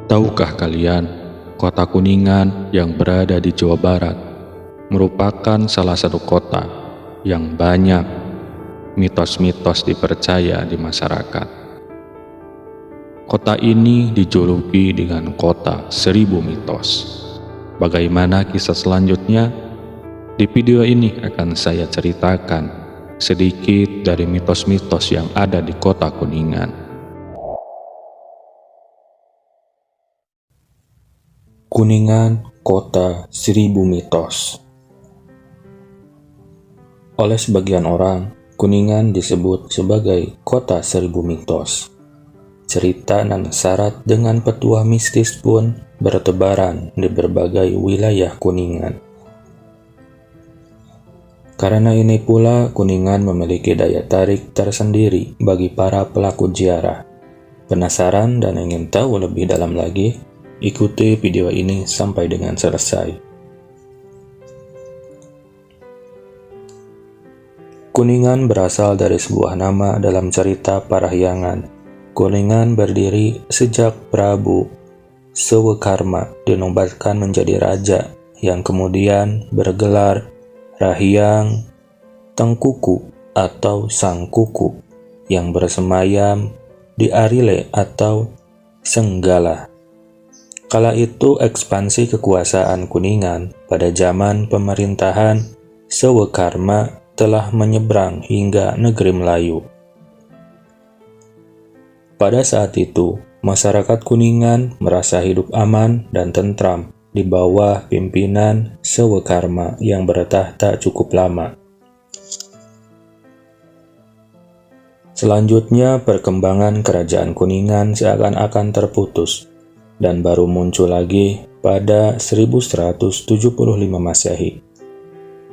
Tahukah kalian, kota Kuningan yang berada di Jawa Barat merupakan salah satu kota yang banyak mitos-mitos dipercaya di masyarakat. Kota ini dijuluki dengan kota 1000 mitos. Bagaimana kisah selanjutnya? Di video ini akan saya ceritakan sedikit dari mitos-mitos yang ada di kota Kuningan. Kuningan, kota 1000 mitos. Oleh sebagian orang, Kuningan disebut sebagai kota 1000 mitos. Cerita dan syarat dengan petuah mistis pun bertebaran di berbagai wilayah Kuningan. Karena ini pula, Kuningan memiliki daya tarik tersendiri bagi para pelaku ziarah. Penasaran dan ingin tahu lebih dalam lagi? Ikuti video ini sampai dengan selesai. Kuningan berasal dari sebuah nama dalam cerita Parahyangan. Kuningan berdiri sejak Prabu Sewekarma dinobatkan menjadi raja yang kemudian bergelar Rahyang Tengkuku atau Sang Kuku yang bersemayam di Arile atau Senggala. Kala itu ekspansi kekuasaan Kuningan pada zaman pemerintahan Sewekarma telah menyeberang hingga negeri Melayu. Pada saat itu, masyarakat Kuningan merasa hidup aman dan tentram di bawah pimpinan Sewekarma yang bertahta cukup lama. Selanjutnya, perkembangan kerajaan Kuningan seakan-akan terputus dan baru muncul lagi pada 1175 Masehi.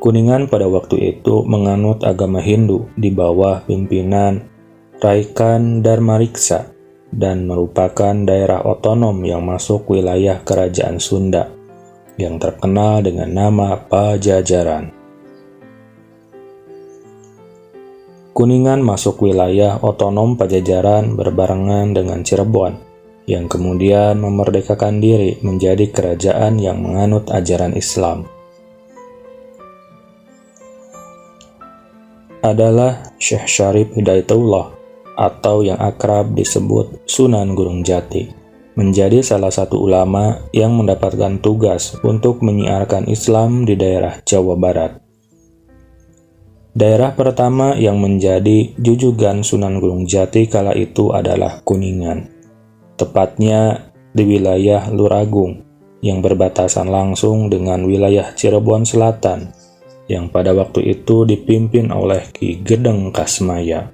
Kuningan pada waktu itu menganut agama Hindu di bawah pimpinan Raikan Dharmariksa dan merupakan daerah otonom yang masuk wilayah kerajaan Sunda yang terkenal dengan nama Pajajaran. Kuningan masuk wilayah otonom Pajajaran berbarengan dengan Cirebon yang kemudian memerdekakan diri menjadi kerajaan yang menganut ajaran Islam. Adalah Syekh Syarif Hidayatullah atau yang akrab disebut Sunan Gunung Jati, menjadi salah satu ulama yang mendapatkan tugas untuk menyiarkan Islam di daerah Jawa Barat. Daerah pertama yang menjadi jujugan Sunan Gunung Jati kala itu adalah Kuningan, tepatnya di wilayah Luragung yang berbatasan langsung dengan wilayah Cirebon Selatan yang pada waktu itu dipimpin oleh Ki Gedeng Kasmaya.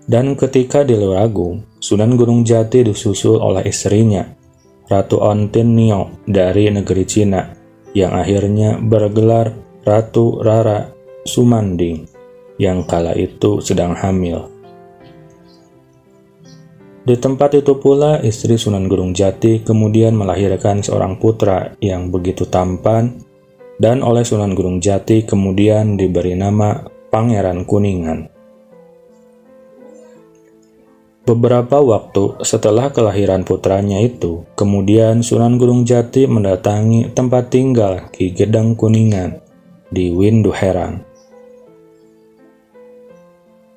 Dan ketika di Luragung, Sunan Gunung Jati disusul oleh istrinya, Ratu Ontin Nio dari negeri Cina yang akhirnya bergelar Ratu Rara Sumanding yang kala itu sedang hamil. Di tempat itu pula, istri Sunan Gunung Jati kemudian melahirkan seorang putra yang begitu tampan dan oleh Sunan Gunung Jati kemudian diberi nama Pangeran Kuningan. Beberapa waktu setelah kelahiran putranya itu, kemudian Sunan Gunung Jati mendatangi tempat tinggal Ki Gedeng Kuningan di Winduherang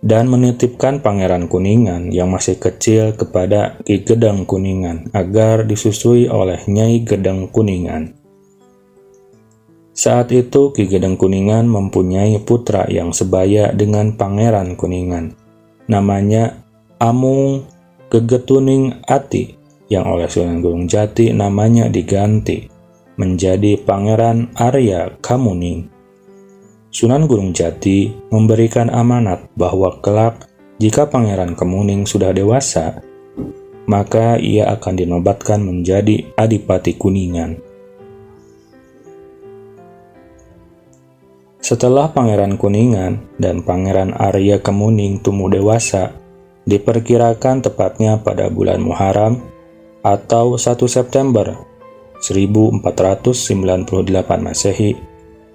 dan menitipkan Pangeran Kuningan yang masih kecil kepada Ki Gedeng Kuningan agar disusui oleh Nyai Gedeng Kuningan. Saat itu Ki Gedeng Kuningan mempunyai putra yang sebaya dengan Pangeran Kuningan, namanya Amung Gegetuning Ati, yang oleh Sunan Gunung Jati namanya diganti menjadi Pangeran Arya Kamuning. Sunan Gunung Jati memberikan amanat bahwa kelak jika Pangeran Kemuning sudah dewasa, maka ia akan dinobatkan menjadi Adipati Kuningan. Setelah Pangeran Kuningan dan Pangeran Arya Kemuning tumbuh dewasa, diperkirakan tepatnya pada bulan Muharram atau 1 September 1498 Masehi,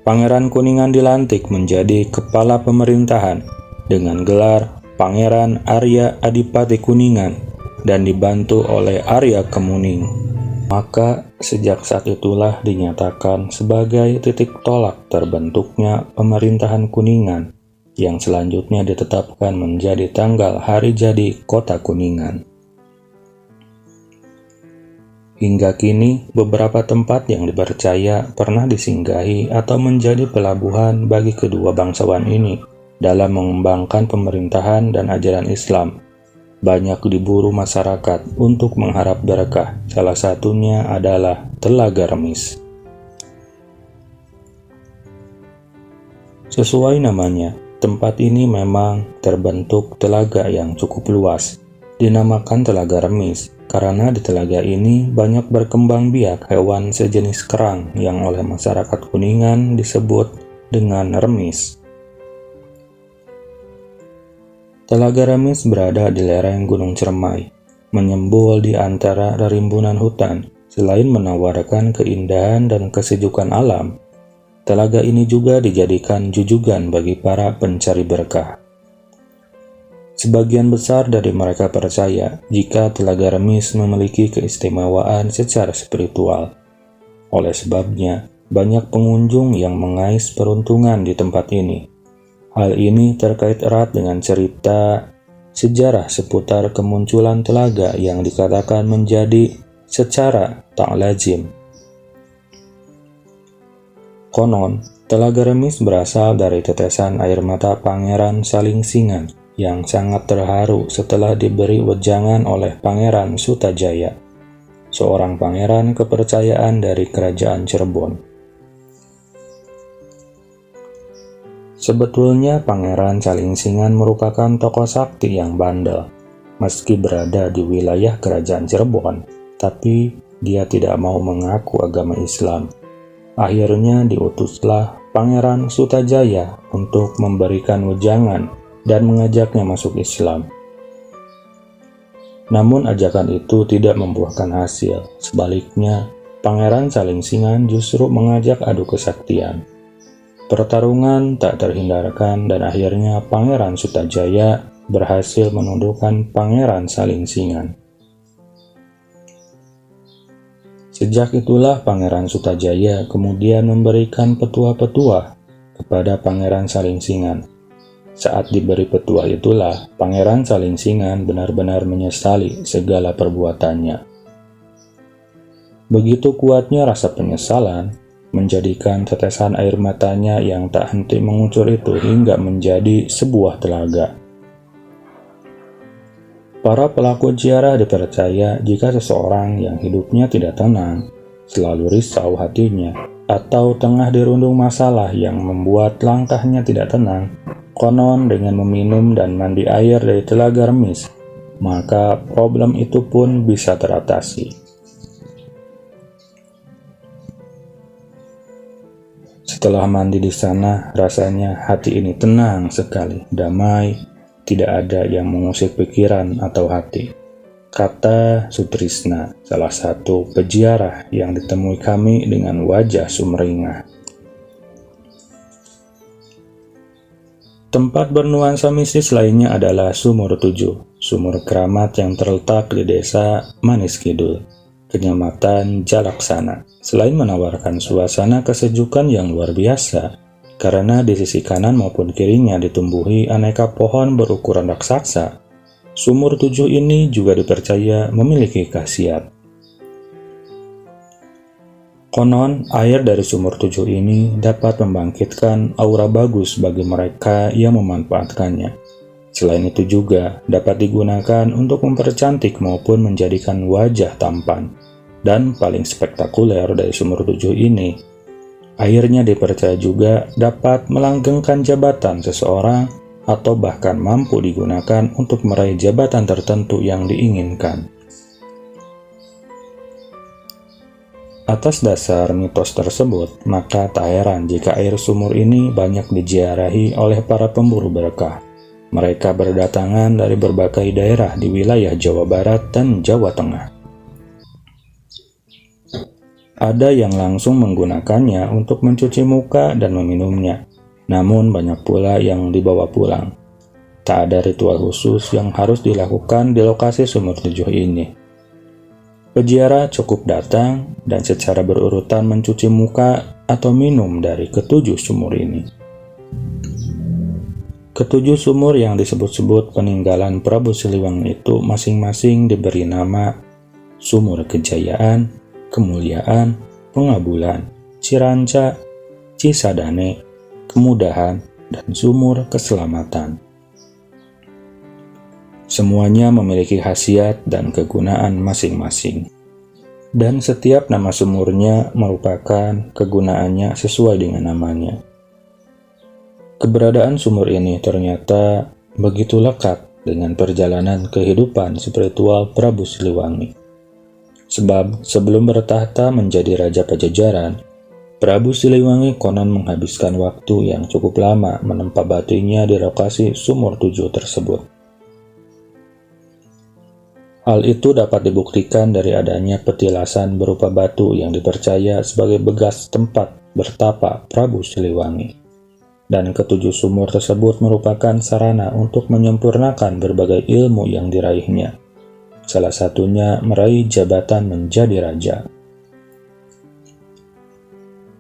Pangeran Kuningan dilantik menjadi kepala pemerintahan dengan gelar Pangeran Arya Adipati Kuningan dan dibantu oleh Arya Kemuning. Maka sejak saat itulah dinyatakan sebagai titik tolak terbentuknya pemerintahan Kuningan yang selanjutnya ditetapkan menjadi tanggal hari jadi Kota Kuningan. Hingga kini, beberapa tempat yang dipercaya pernah disinggahi atau menjadi pelabuhan bagi kedua bangsawan ini dalam mengembangkan pemerintahan dan ajaran Islam. Banyak diburu masyarakat untuk mengharap berkah, salah satunya adalah Telaga Remis. Sesuai namanya, tempat ini memang terbentuk telaga yang cukup luas, dinamakan Telaga Remis karena di telaga ini banyak berkembang biak hewan sejenis kerang yang oleh masyarakat Kuningan disebut dengan remis. Telaga Remis berada di lereng Gunung Cermai, menyembul di antara rimbunan hutan. Selain menawarkan keindahan dan kesejukan alam, telaga ini juga dijadikan jujugan bagi para pencari berkah. Sebagian besar dari mereka percaya jika Telaga Remis memiliki keistimewaan secara spiritual. Oleh sebabnya, banyak pengunjung yang mengais peruntungan di tempat ini. Hal ini terkait erat dengan cerita sejarah seputar kemunculan telaga yang dikatakan menjadi secara tak lazim. Konon, Telaga Remis berasal dari tetesan air mata Pangeran Salingsingan yang sangat terharu setelah diberi wejangan oleh Pangeran Sutajaya, seorang pangeran kepercayaan dari Kerajaan Cirebon. Sebetulnya Pangeran Salingsingan merupakan tokoh sakti yang bandel. Meski berada di wilayah Kerajaan Cirebon, tapi dia tidak mau mengaku agama Islam. Akhirnya diutuslah Pangeran Sutajaya untuk memberikan wejangan dan mengajaknya masuk Islam. Namun ajakan itu tidak membuahkan hasil. Sebaliknya, Pangeran Salingsingan justru mengajak adu kesaktian. Pertarungan tak terhindarkan dan akhirnya Pangeran Sutajaya berhasil menundukkan Pangeran Salingsingan. Sejak itulah Pangeran Sutajaya kemudian memberikan petuah-petuah kepada Pangeran Salingsingan. Saat diberi petuah itulah Pangeran Salingsingan benar-benar menyesali segala perbuatannya. Begitu kuatnya rasa penyesalan, menjadikan tetesan air matanya yang tak henti mengucur itu hingga menjadi sebuah telaga. Para pelaku ziarah dipercaya jika seseorang yang hidupnya tidak tenang, selalu risau hatinya, atau tengah dirundung masalah yang membuat langkahnya tidak tenang, konon dengan meminum dan mandi air dari Telaga Remis, maka problem itu pun bisa teratasi. Setelah mandi di sana, rasanya hati ini tenang sekali, damai, tidak ada yang mengusik pikiran atau hati. Kata Sutrisna, salah satu peziarah yang ditemui kami dengan wajah sumringah. Tempat bernuansa mistis lainnya adalah Sumur Tujuh, sumur keramat yang terletak di desa Manis Kidul, Kecamatan Jalaksana. Selain menawarkan suasana kesejukan yang luar biasa, karena di sisi kanan maupun kirinya ditumbuhi aneka pohon berukuran raksasa, Sumur Tujuh ini juga dipercaya memiliki khasiat. Konon, air dari Sumur Tujuh ini dapat membangkitkan aura bagus bagi mereka yang memanfaatkannya. Selain itu juga dapat digunakan untuk mempercantik maupun menjadikan wajah tampan. Dan paling spektakuler dari Sumur Tujuh ini, airnya dipercaya juga dapat melanggengkan jabatan seseorang atau bahkan mampu digunakan untuk meraih jabatan tertentu yang diinginkan. Atas dasar mitos tersebut, maka tak heran jika air sumur ini banyak diziarahi oleh para pemburu berkah. Mereka berdatangan dari berbagai daerah di wilayah Jawa Barat dan Jawa Tengah. Ada yang langsung menggunakannya untuk mencuci muka dan meminumnya, namun banyak pula yang dibawa pulang. Tak ada ritual khusus yang harus dilakukan di lokasi sumur 7 ini. Peziarah cukup datang dan secara berurutan mencuci muka atau minum dari ketujuh sumur ini. Ketujuh sumur yang disebut-sebut peninggalan Prabu Siliwangi itu masing-masing diberi nama Sumur Kejayaan, Kemuliaan, Pengabulan, Ciranca, Cisadane, Kemudahan, dan Sumur Keselamatan. Semuanya memiliki khasiat dan kegunaan masing-masing. Dan setiap nama sumurnya merupakan kegunaannya sesuai dengan namanya. Keberadaan sumur ini ternyata begitu lekat dengan perjalanan kehidupan spiritual Prabu Siliwangi. Sebab sebelum bertahta menjadi Raja Pajajaran, Prabu Siliwangi konon menghabiskan waktu yang cukup lama menempa batunya di lokasi sumur 7 tersebut. Hal itu dapat dibuktikan dari adanya petilasan berupa batu yang dipercaya sebagai bekas tempat bertapa Prabu Siliwangi. Dan ketujuh sumur tersebut merupakan sarana untuk menyempurnakan berbagai ilmu yang diraihnya. Salah satunya meraih jabatan menjadi raja.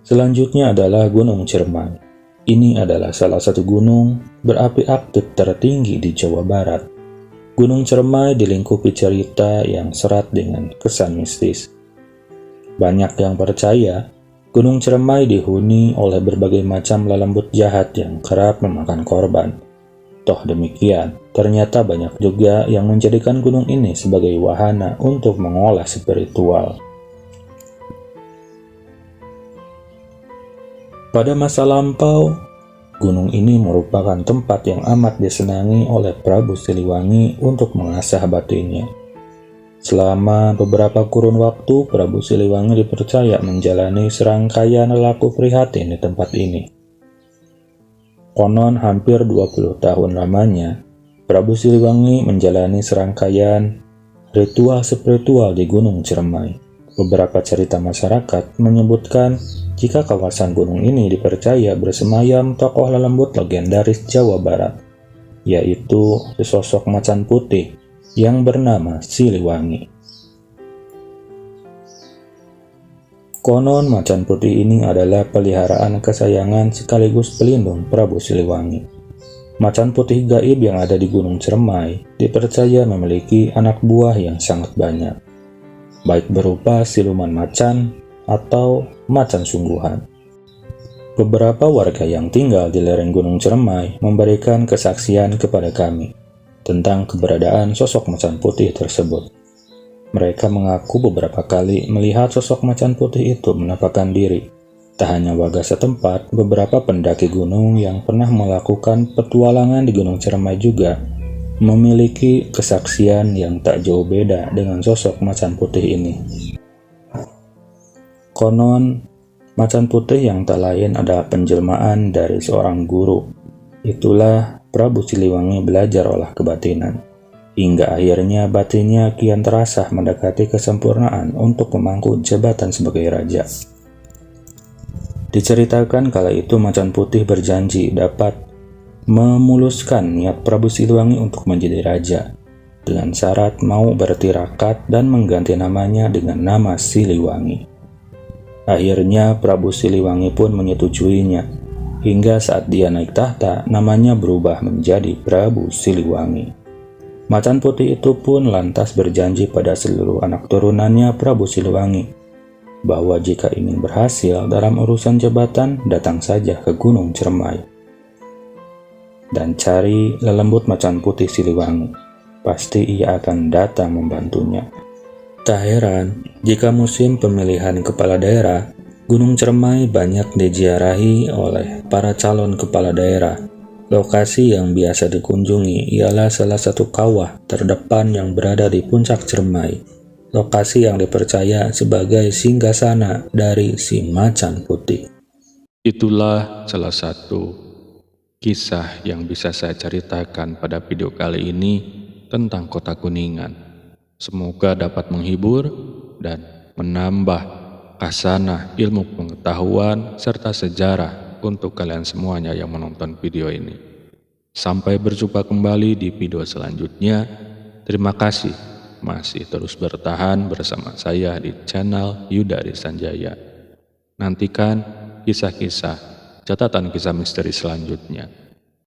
Selanjutnya adalah Gunung Ciremai. Ini adalah salah satu gunung berapi aktif tertinggi di Jawa Barat. Gunung Ciremai dilingkupi cerita yang serat dengan kesan mistis. Banyak yang percaya Gunung Ciremai dihuni oleh berbagai macam lelembut jahat yang kerap memakan korban. Toh demikian, ternyata banyak juga yang menjadikan gunung ini sebagai wahana untuk mengolah spiritual. Pada masa lampau, gunung ini merupakan tempat yang amat disenangi oleh Prabu Siliwangi untuk mengasah batinnya. Selama beberapa kurun waktu, Prabu Siliwangi dipercaya menjalani serangkaian laku prihatin di tempat ini. Konon hampir 20 tahun lamanya, Prabu Siliwangi menjalani serangkaian ritual spiritual di Gunung Ciremai. Beberapa cerita masyarakat menyebutkan jika kawasan gunung ini dipercaya bersemayam tokoh lelembut legendaris Jawa Barat, yaitu sesosok macan putih yang bernama Siliwangi. Konon macan putih ini adalah peliharaan kesayangan sekaligus pelindung Prabu Siliwangi. Macan putih gaib yang ada di Gunung Ciremai dipercaya memiliki anak buah yang sangat banyak, baik berupa siluman macan atau macan sungguhan. Beberapa warga yang tinggal di lereng Gunung Ciremai memberikan kesaksian kepada kami tentang keberadaan sosok macan putih tersebut. Mereka mengaku beberapa kali melihat sosok macan putih itu menampakkan diri. Tak hanya warga setempat, beberapa pendaki gunung yang pernah melakukan petualangan di Gunung Ciremai juga memiliki kesaksian yang tak jauh beda dengan sosok macan putih ini. Konon, macan putih yang tak lain adalah penjelmaan dari seorang guru. Itulah Prabu Siliwangi belajar olah kebatinan, hingga akhirnya batinnya kian terasa mendekati kesempurnaan untuk memangku jabatan sebagai raja. Diceritakan kala itu macan putih berjanji dapat memuluskan niat Prabu Siliwangi untuk menjadi raja, dengan syarat mau bertirakat dan mengganti namanya dengan nama Siliwangi. Akhirnya Prabu Siliwangi pun menyetujuinya, hingga saat dia naik tahta, namanya berubah menjadi Prabu Siliwangi. Macan putih itu pun lantas berjanji pada seluruh anak turunannya Prabu Siliwangi, bahwa jika ingin berhasil dalam urusan jabatan, datang saja ke Gunung Ciremai dan cari lelembut macan putih Siliwangi. Pasti ia akan datang membantunya. Tak heran jika musim pemilihan kepala daerah, Gunung Ciremai banyak diziarahi oleh para calon kepala daerah. Lokasi yang biasa dikunjungi ialah salah satu kawah terdepan yang berada di puncak Ciremai, lokasi yang dipercaya sebagai singgasana dari si macan putih. Itulah salah satu kisah yang bisa saya ceritakan pada video kali ini tentang Kota Kuningan. Semoga dapat menghibur dan menambah khasanah ilmu pengetahuan serta sejarah untuk kalian semuanya yang menonton video ini. Sampai berjumpa kembali di video selanjutnya. Terima kasih masih terus bertahan bersama saya di channel Yudari Sanjaya. Nantikan kisah-kisah catatan kisah misteri selanjutnya.